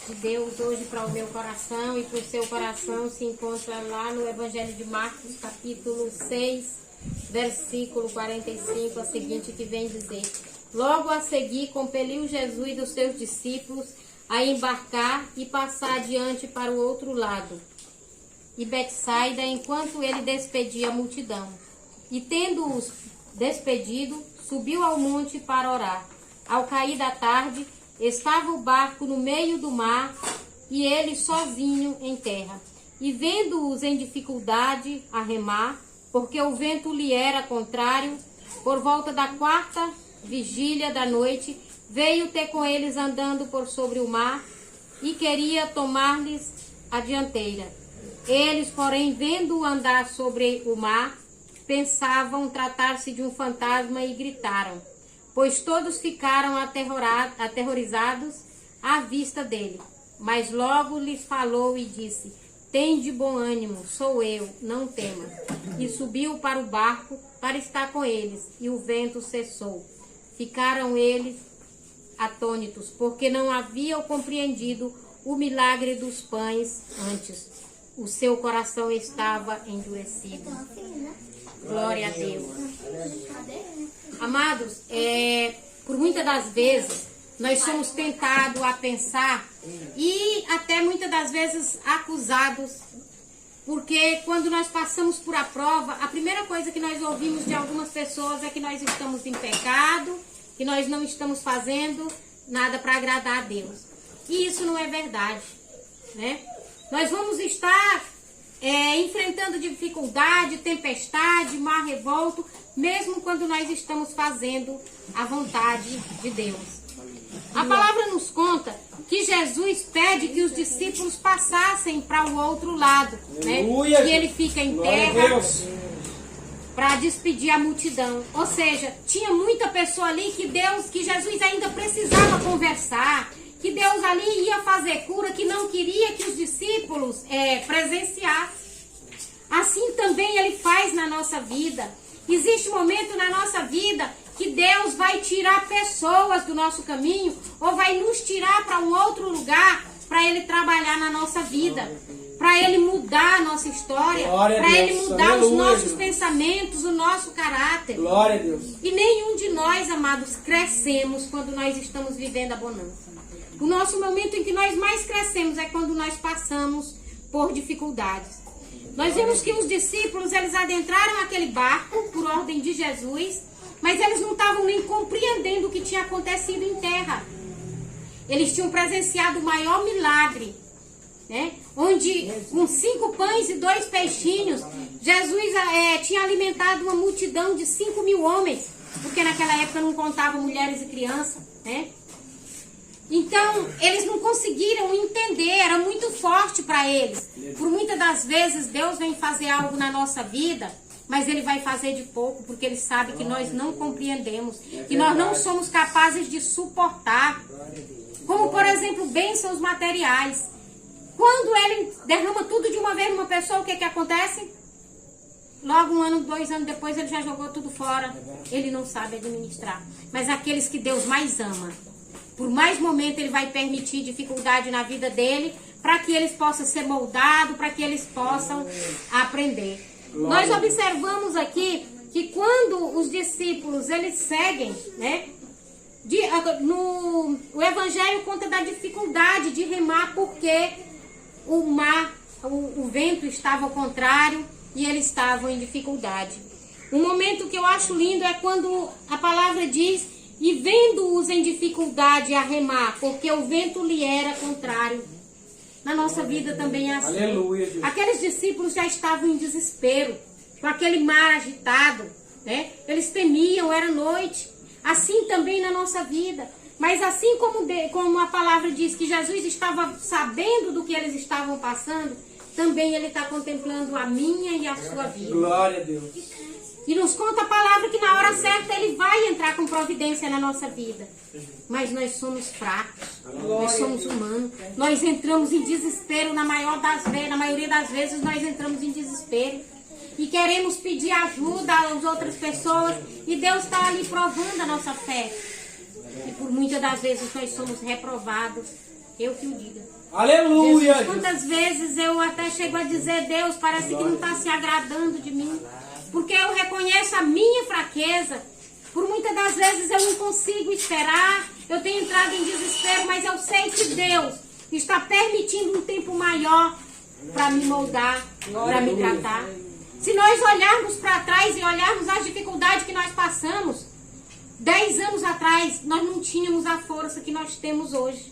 de Deus hoje para o meu coração e para o seu coração se encontra lá no Evangelho de Marcos, capítulo 6, versículo 45, a seguinte, que vem dizer: Logo a seguir, compeliu Jesus e os seus discípulos a embarcar e passar adiante para o outro lado, e Betsaida, enquanto ele despedia a multidão. E tendo-os despedido, subiu ao monte para orar. Ao cair da tarde, estava o barco no meio do mar e ele sozinho em terra. E vendo-os em dificuldade a remar, porque o vento lhe era contrário, por volta da 4ª vigília da noite, veio ter com eles andando por sobre o mar e queria tomar-lhes a dianteira. Eles, porém, vendo-o andar sobre o mar, pensavam tratar-se de um fantasma e gritaram, pois todos ficaram aterrorizados à vista dele. Mas logo lhes falou e disse: Tende bom ânimo, sou eu, não tema. E subiu para o barco para estar com eles, e o vento cessou. Ficaram eles atônitos, porque não haviam compreendido o milagre dos pães antes. O seu coração estava endurecido. Glória a Deus. Amados, por muitas das vezes nós somos tentados a pensar e até muitas das vezes acusados, porque quando nós passamos por a prova, a primeira coisa que nós ouvimos de algumas pessoas é que nós estamos em pecado, que nós não estamos fazendo nada para agradar a Deus. E isso não é verdade, né? Nós vamos estar enfrentando dificuldade, tempestade, mar revolto, mesmo quando nós estamos fazendo a vontade de Deus. A palavra nos conta que Jesus pede que os discípulos passassem para o outro lado, né? Que ele fica em terra para despedir a multidão. Ou seja, tinha muita pessoa ali que Jesus ainda precisava conversar, que Deus ali ia fazer cura, que não queria que os discípulos presenciassem. Assim também ele faz na nossa vida. Existe um momento na nossa vida que Deus vai tirar pessoas do nosso caminho ou vai nos tirar para um outro lugar para ele trabalhar na nossa vida, para ele mudar a nossa história, para ele mudar os nossos pensamentos, o nosso caráter. Glória a Deus. E nenhum de nós, amados, crescemos quando nós estamos vivendo a bonança. O nosso momento em que nós mais crescemos é quando nós passamos por dificuldades. Nós vemos que os discípulos, eles adentraram aquele barco por ordem de Jesus, mas eles não estavam nem compreendendo o que tinha acontecido em terra. Eles tinham presenciado o maior milagre, né? Onde com 5 pães e 2 peixinhos, Jesus tinha alimentado uma multidão de 5.000 homens, porque naquela época não contavam mulheres e crianças, né? Então, eles não conseguiram entender, era muito forte para eles. Por muitas das vezes, Deus vem fazer algo na nossa vida, mas Ele vai fazer de pouco, porque Ele sabe que nós não compreendemos, que nós não somos capazes de suportar. Como, por exemplo, bênçãos materiais. Quando Ele derrama tudo de uma vez numa pessoa, o que acontece? Logo 1 ano, 2 anos depois, Ele já jogou tudo fora. Ele não sabe administrar. Mas aqueles que Deus mais ama, por mais momento ele vai permitir dificuldade na vida dele, para que eles possam ser moldados, para que eles possam aprender. Nós observamos aqui que quando os discípulos, eles seguem, né? O Evangelho conta da dificuldade de remar, porque o mar, o vento estava ao contrário e eles estavam em dificuldade. Um momento que eu acho lindo é quando a palavra diz: E vendo-os em dificuldade a remar, porque o vento lhe era contrário. Na nossa vida também é assim. Aleluia, aqueles discípulos já estavam em desespero, com aquele mar agitado, né? Eles temiam, era noite. Assim também na nossa vida. Mas assim como a palavra diz que Jesus estava sabendo do que eles estavam passando, também Ele está contemplando a minha e a sua vida. Glória a Deus. E nos conta a palavra que na hora certa Ele vai entrar com providência na nossa vida. Mas nós somos fracos, nós somos humanos. Nós entramos em desespero, na maioria das vezes nós entramos em desespero. E queremos pedir ajuda às outras pessoas. E Deus está ali provando a nossa fé. E por muitas das vezes nós somos reprovados. Eu que o diga. Aleluia! Jesus, quantas vezes eu até chego a dizer, Deus, parece que não está se agradando de mim. Porque eu reconheço a minha fraqueza. Por muitas das vezes eu não consigo esperar. Eu tenho entrado em desespero, mas eu sei que Deus está permitindo um tempo maior para me moldar, para me tratar. Se nós olharmos para trás e olharmos as dificuldades que nós passamos, 10 anos atrás, nós não tínhamos a força que nós temos hoje.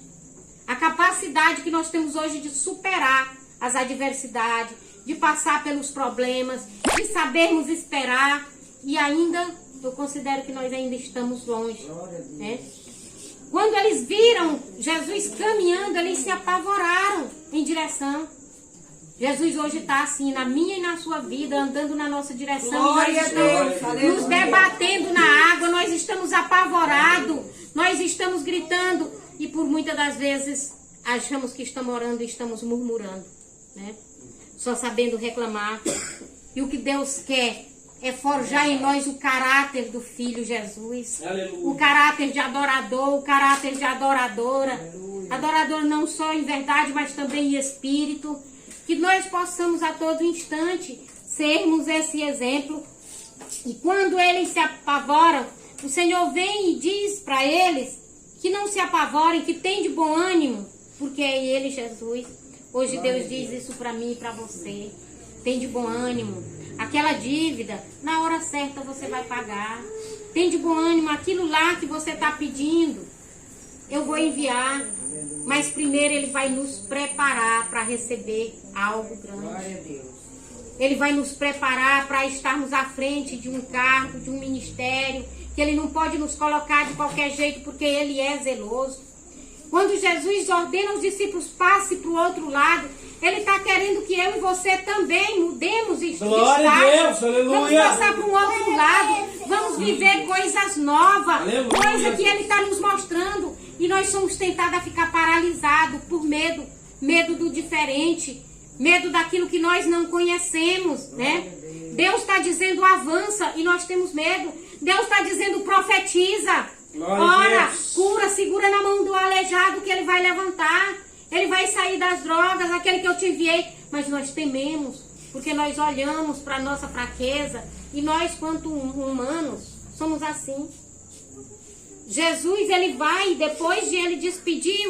A capacidade que nós temos hoje de superar as adversidades, de passar pelos problemas, de sabermos esperar. E ainda, eu considero que nós ainda estamos longe, né? Quando eles viram Jesus caminhando, eles se apavoraram em direção. Jesus hoje está assim, na minha e na sua vida, andando na nossa direção. Glória nós estamos nos debatendo na água, nós estamos apavorados, nós estamos gritando. E por muitas das vezes, achamos que estamos orando e estamos murmurando, né? Só sabendo reclamar. E o que Deus quer é forjar em nós o caráter do Filho Jesus. Aleluia. O caráter de adorador, o caráter de adoradora. Aleluia. Adorador não só em verdade, mas também em espírito. Que nós possamos a todo instante sermos esse exemplo. E quando eles se apavoram, o Senhor vem e diz para eles que não se apavorem, que tem de bom ânimo, porque é Ele, Jesus. Hoje Deus diz isso para mim e para você. Tem de bom ânimo. Aquela dívida, na hora certa você vai pagar. Tem de bom ânimo aquilo lá que você está pedindo. Eu vou enviar. Mas primeiro Ele vai nos preparar para receber algo grande. Ele vai nos preparar para estarmos à frente de um cargo, de um ministério, que Ele não pode nos colocar de qualquer jeito, porque Ele é zeloso. Quando Jesus ordena aos discípulos, passe para o outro lado, Ele está querendo que eu e você também mudemos de estágio. Glória a Deus, aleluia. Vamos passar para um outro lado, vamos viver coisas novas, aleluia. Coisa que Ele está nos mostrando. E nós somos tentados a ficar paralisados por medo, medo do diferente, medo daquilo que nós não conhecemos, né? Deus está dizendo avança e nós temos medo. Deus está dizendo profetiza. Ora, cura, segura na mão do aleijado que ele vai levantar. Ele vai sair das drogas, aquele que eu te enviei. Mas nós tememos, porque nós olhamos para a nossa fraqueza. E nós, quanto humanos, somos assim. Jesus, ele vai, depois de ele despedir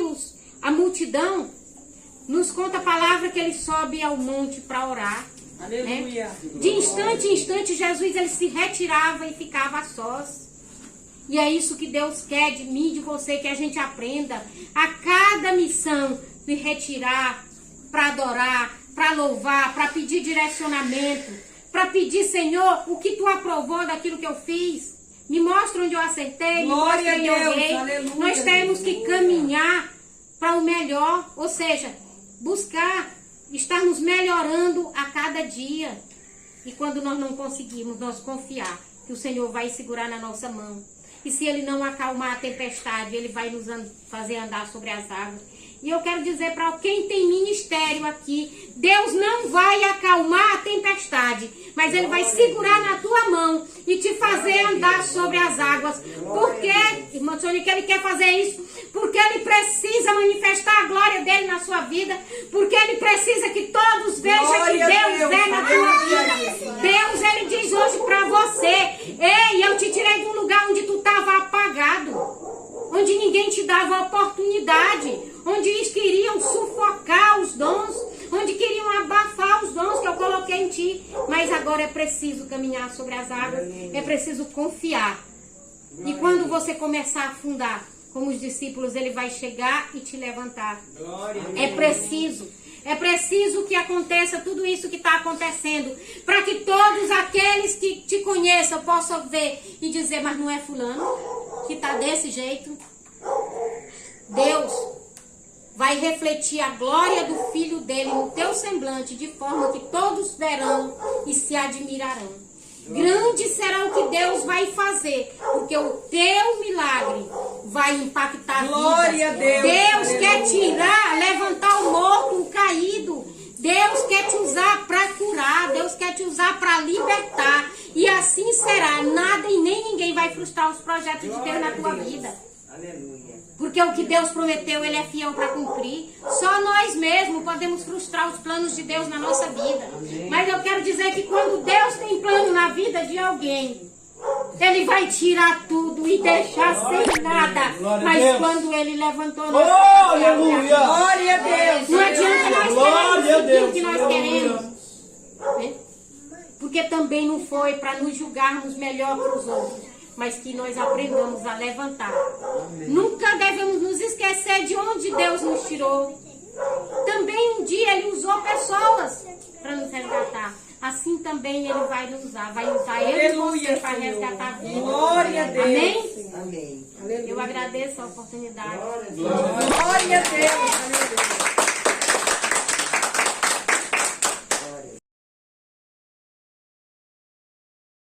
a multidão, nos conta a palavra que ele sobe ao monte para orar. Aleluia. Né? De instante em instante, Jesus ele se retirava e ficava a sós. E é isso que Deus quer de mim, de você, que a gente aprenda a cada missão de retirar para adorar, para louvar, para pedir direcionamento, para pedir, Senhor, o que tu aprovou daquilo que eu fiz. Me mostra onde eu acertei, me mostra onde eu errei. Nós temos que caminhar para o melhor, ou seja, buscar estarmos melhorando a cada dia. E quando nós não conseguirmos, nós confiar que o Senhor vai segurar na nossa mão. E se Ele não acalmar a tempestade, Ele vai nos fazer andar sobre as águas. E eu quero dizer para quem tem ministério aqui, Deus não vai acalmar a tempestade, mas Ele vai segurar na tua mão e te fazer andar sobre as águas. Porque, irmã Sônia, que Ele quer fazer isso? Porque Ele precisa manifestar a glória dEle na sua vida, porque Ele precisa que todos vejam que Deus é na tua vida. Deus, Ele diz hoje para você, ei, eu te tirei de um lugar onde tu estava apagado, onde ninguém te dava oportunidade, onde eles queriam sufocar os dons, onde queriam abafar os dons que eu coloquei em ti. Mas agora é preciso caminhar sobre as águas, é preciso confiar. E quando você começar a afundar, como os discípulos, Ele vai chegar e te levantar. É preciso que aconteça tudo isso que está acontecendo, para que todos aqueles que te conheçam possam ver e dizer, mas não é fulano que está desse jeito. Deus vai refletir a glória do Filho dele no teu semblante, de forma que todos verão e se admirarão. Grande será o que Deus vai fazer, porque o teu milagre vai impactar a vida. Glória a Deus. Deus quer tirar, levantar o morto, o caído. Deus quer te usar para curar, Deus quer te usar para libertar. E assim será, nada e nem ninguém vai frustrar os projetos de Deus na tua vida. Aleluia. Porque Porque o que Deus prometeu, Ele é fiel para cumprir. Só nós mesmos podemos frustrar os planos de Deus na nossa vida. Mas eu quero dizer que quando Deus tem plano na vida de alguém, Ele vai tirar tudo e deixar sem nada. Glória a Mas Deus. quando Ele levantou Oh, aleluia. Glória a Deus. não adianta nós Glória a queremos seguir o Deus. que nós Aleluia. queremos. Né? Porque também não foi para nos julgarmos melhor que os outros, mas que nós aprendamos a levantar. Nunca devemos nos esquecer de onde Deus nos tirou. Também um dia Ele usou pessoas para nos resgatar. Assim também Ele vai nos usar. Vai usar eu e você para resgatar a vida. Glória a Deus. Amém? Amém. Eu agradeço a oportunidade. Glória a Deus. Aleluia.